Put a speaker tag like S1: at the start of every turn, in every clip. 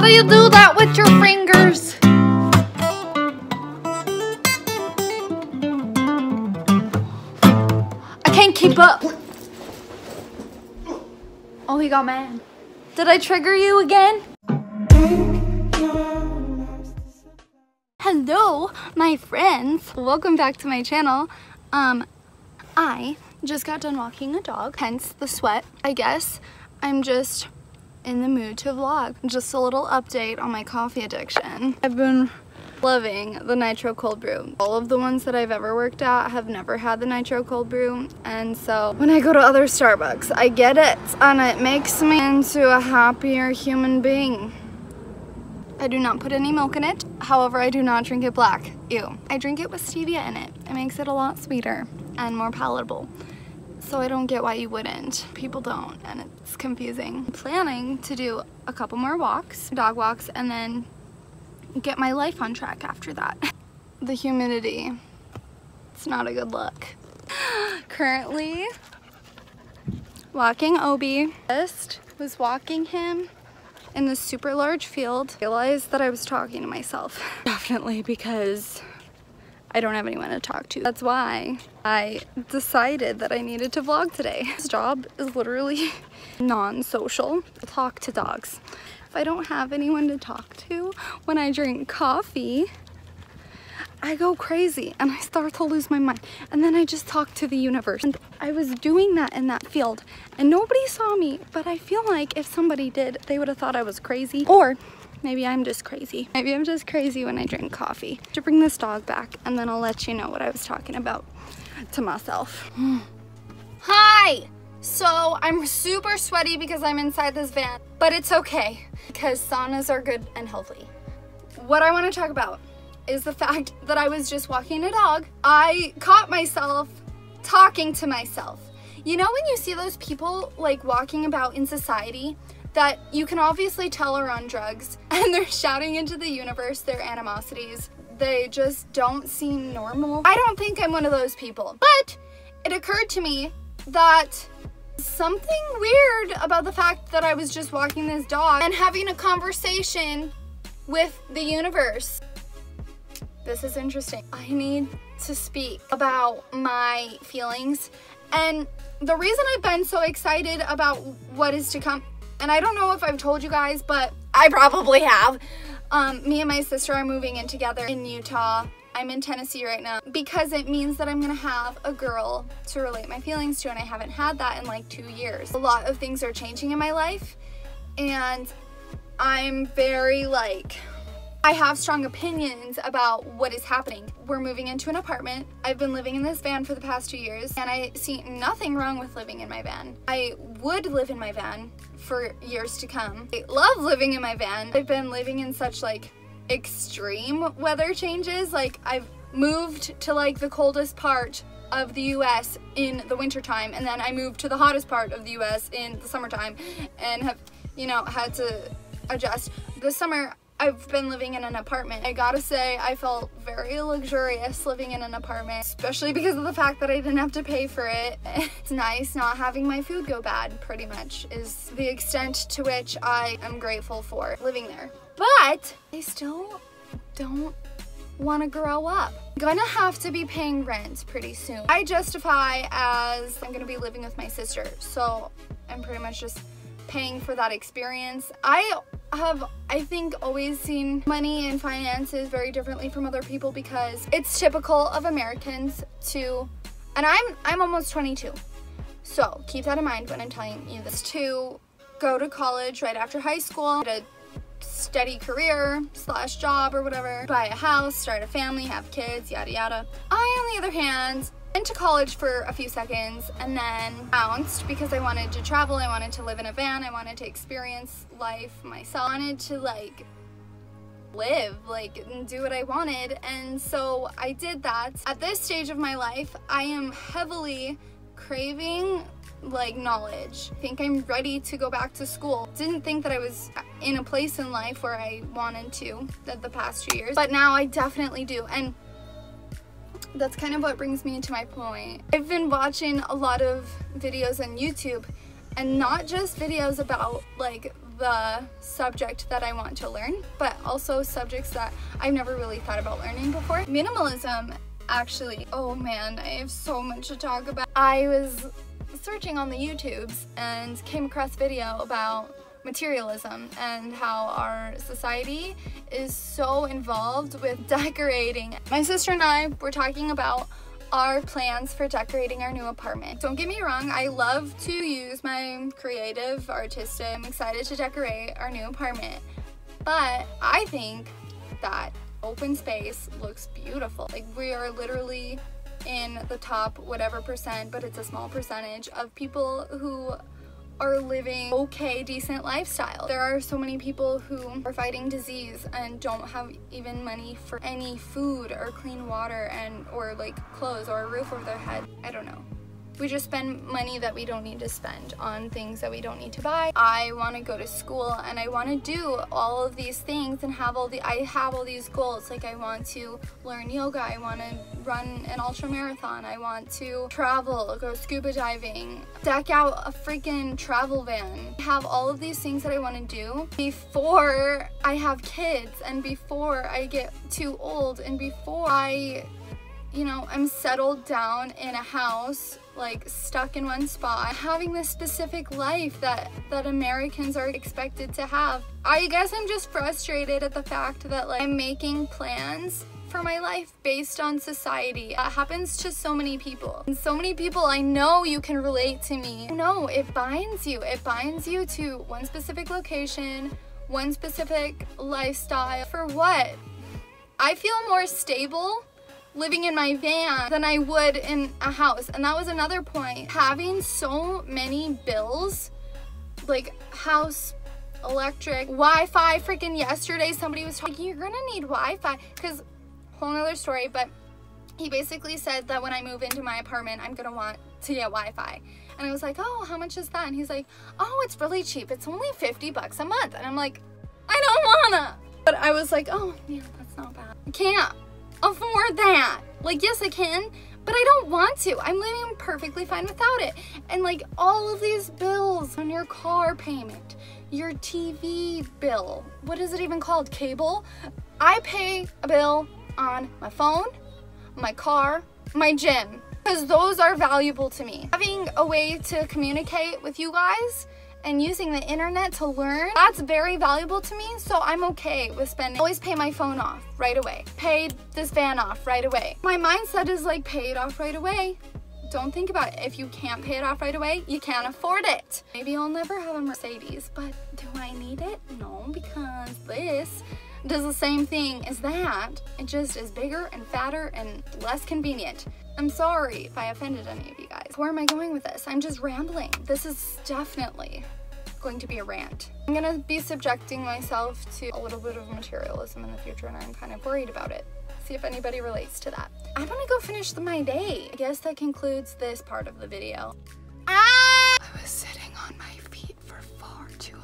S1: do you do that with your fingers? I can't keep up. Oh, he got mad. Did I trigger you again? Hello, my friends. Welcome back to my channel. I just got done walking a dog, hence the sweat. I guess I'm just in the mood to vlog. Just a little update on my coffee addiction. I've been loving the nitro cold brew. All of the ones that I've ever worked at have never had the nitro cold brew, and so when I go to other Starbucks, I get it, and it makes me into a happier human being. I do not put any milk in it. However, I do not drink it black. Ew. I drink it with stevia in it. It makes it a lot sweeter and more palatable. So I don't get why you wouldn't. People don't, and it's confusing. I'm planning to do a couple more walks, dog walks, and then get my life on track after that. The humidity, it's not a good look. Currently walking Obi. Just was walking him in this super large field. I realized that I was talking to myself. Definitely because I don't have anyone to talk to. That's why I decided that I needed to vlog today. This job is literally non-social. I talk to dogs. If I don't have anyone to talk to when I drink coffee, I go crazy and I start to lose my mind. And then I just talk to the universe. And I was doing that in that field and nobody saw me, but I feel like if somebody did, they would have thought I was crazy. Or maybe I'm just crazy. Maybe I'm just crazy when I drink coffee. To bring this dog back, and then I'll let you know what I was talking about to myself. Hi! So I'm super sweaty because I'm inside this van, but it's okay because saunas are good and healthy. What I want to talk about is the fact that I was just walking a dog. I caught myself talking to myself. You know when you see those people like walking about in society that you can obviously tell are on drugs and they're shouting into the universe their animosities? They just don't seem normal. I don't think I'm one of those people, but it occurred to me that something weird about the fact that I was just walking this dog and having a conversation with the universe. This is interesting. I need to speak about my feelings, and the reason I've been so excited about what is to come, and I don't know if I've told you guys, but I probably have. Me and my sister are moving in together in Utah. I'm in Tennessee right now because it means that I'm gonna have a girl to relate my feelings to, and I haven't had that in like 2 years. A lot of things are changing in my life, and I'm very I have strong opinions about what is happening. We're moving into an apartment. I've been living in this van for the past 2 years, and I see nothing wrong with living in my van. I would live in my van for years to come. I love living in my van. I've been living in such extreme weather changes. I've moved to the coldest part of the US in the wintertime, and then I moved to the hottest part of the US in the summertime, and have, had to adjust. This summer, I've been living in an apartment. I gotta say, I felt very luxurious living in an apartment, especially because of the fact that I didn't have to pay for it. It's nice not having my food go bad, pretty much, is the extent to which I am grateful for living there. But I still don't want to grow up. I'm gonna have to be paying rent pretty soon. I justify as I'm gonna be living with my sister, so I'm pretty much just paying for that experience. I have, I think, always seen money and finances very differently from other people because it's typical of Americans to, and I'm almost 22, so keep that in mind when I'm telling you this, to go to college right after high school, get a steady career / job or whatever, buy a house, start a family, have kids, yada yada. I, on the other hand, went to college for a few seconds and then bounced because I wanted to travel, I wanted to live in a van, I wanted to experience life myself, I wanted to live, and do what I wanted, and so I did that. At this stage of my life, I am heavily craving knowledge. I think I'm ready to go back to school. Didn't think that I was in a place in life where I wanted to the past 2 years, but now I definitely do, and that's kind of what brings me to my point. I've been watching a lot of videos on YouTube and not just videos about like the subject that I want to learn, but also subjects that I've never really thought about learning before. Minimalism, actually, oh man, I have so much to talk about. I was searching on the YouTubes and came across a video about materialism and how our society is so involved with decorating. My sister and I were talking about our plans for decorating our new apartment. Don't get me wrong, I love to use my creative, artistic. I'm excited to decorate our new apartment, but I think that open space looks beautiful. Like, we are literally in the top whatever percent, but it's a small percentage of people who are living okay, decent lifestyle. There are so many people who are fighting disease and don't have even money for any food or clean water or like clothes or a roof over their head. I don't know. We just spend money that we don't need to spend on things that we don't need to buy. I want to go to school and I want to do all of these things and I have all these goals. Like, I want to learn yoga, I want to run an ultra marathon, I want to travel, go scuba diving, deck out a freaking travel van. I have all of these things that I want to do before I have kids and before I get too old and before I, you know, I'm settled down in a house, like stuck in one spot, having this specific life that Americans are expected to have. I guess I'm just frustrated at the fact that like I'm making plans for my life based on society. That happens to so many people. And so many people, I know you can relate to me. No, it binds you. It binds you to one specific location, one specific lifestyle. For what? I feel more stable living in my van than I would in a house. And that was another point. Having so many bills, like house, electric, Wi-Fi. Freaking yesterday somebody was talking, you're gonna need Wi-Fi, because whole nother story, but he basically said that when I move into my apartment, I'm gonna want to get Wi-Fi. And I was like, oh, how much is that? And he's like, oh, it's really cheap. It's only $50 a month. And I'm like, I don't wanna. But I was like, oh, yeah, that's not bad. I can't afford that. Like, yes, I can, but I don't want to. I'm living perfectly fine without it. And like all of these bills on your car payment, your TV bill, what is it even called? Cable? I pay a bill on my phone, my car, my gym, because those are valuable to me. Having a way to communicate with you guys and using the internet to learn, that's very valuable to me, so I'm okay with spending. Always pay my phone off right away. Pay this van off right away. My mindset is like, pay it off right away. Don't think about it. If you can't pay it off right away, you can't afford it. Maybe I'll never have a Mercedes, but do I need it? No, because this does the same thing as that. It just is bigger and fatter and less convenient. I'm sorry if I offended any of you guys. Where am I going with this? I'm just rambling. This is definitely going to be a rant. I'm gonna be subjecting myself to a little bit of materialism in the future, and I'm kind of worried about it. See if anybody relates to that. I'm gonna go finish my day. I guess that concludes this part of the video. I was sitting on my feet for far too long.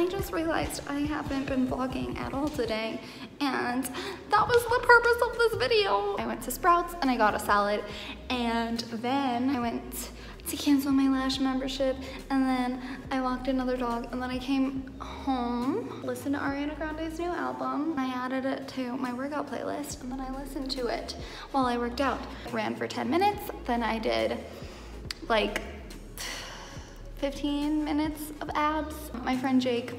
S1: I just realized I haven't been vlogging at all today, and that was the purpose of this video. I went to Sprouts and I got a salad, and then I went to cancel my Lash membership, and then I walked another dog, and then I came home, listened to Ariana Grande's new album. I added it to my workout playlist, and then I listened to it while I worked out. I ran for 10 minutes, then I did like 15 minutes of abs. My friend Jake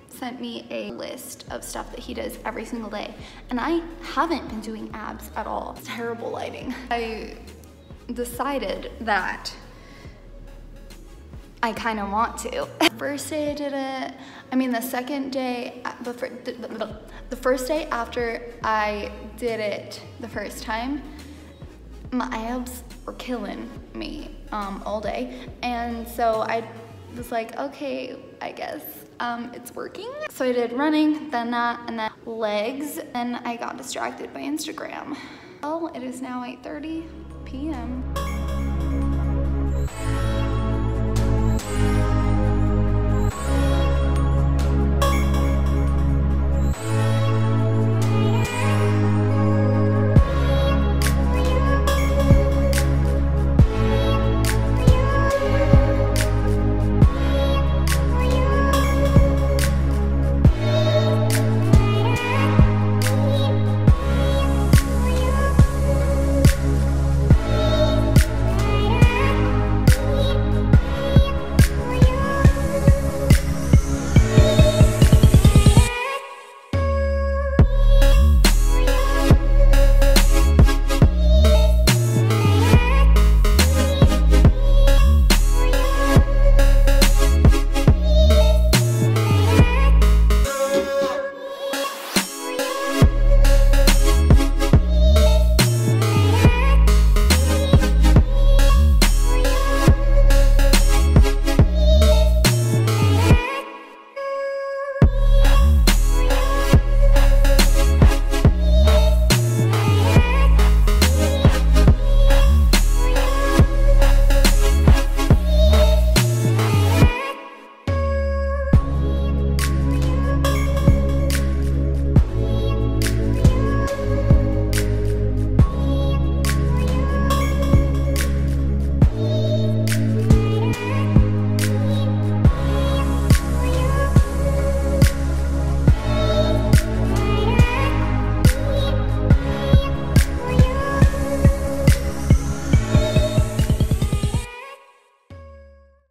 S1: sent me a list of stuff that he does every single day, and I haven't been doing abs at all. It's terrible lighting. I decided that I kind of want to. First day I did it, I mean the second day, the first day after I did it the first time, my abs were killing me all day, and so I was like, okay, I guess it's working. So I did running, then that, and then legs, and I got distracted by Instagram. Well, it is now 8:30 p.m.